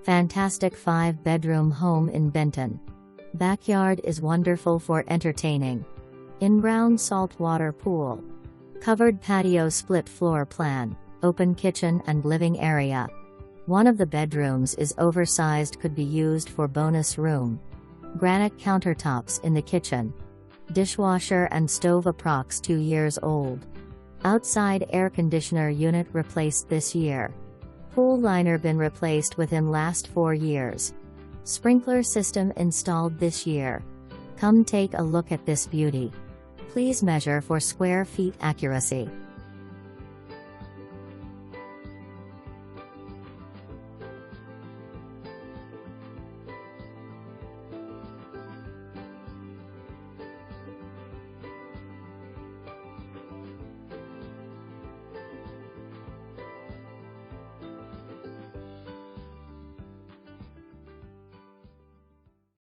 Fantastic 5-bedroom home in Benton. Backyard is wonderful for entertaining. In-ground saltwater pool. Covered patio, split floor plan, open kitchen and living area. One of the bedrooms is oversized, could be used for bonus room. Granite countertops in the kitchen. Dishwasher and stove approx 2 years old. Outside air conditioner unit replaced this year. Pool liner been replaced within last 4 years. Sprinkler system installed this year. Come take a look at this beauty. Please measure for square feet accuracy.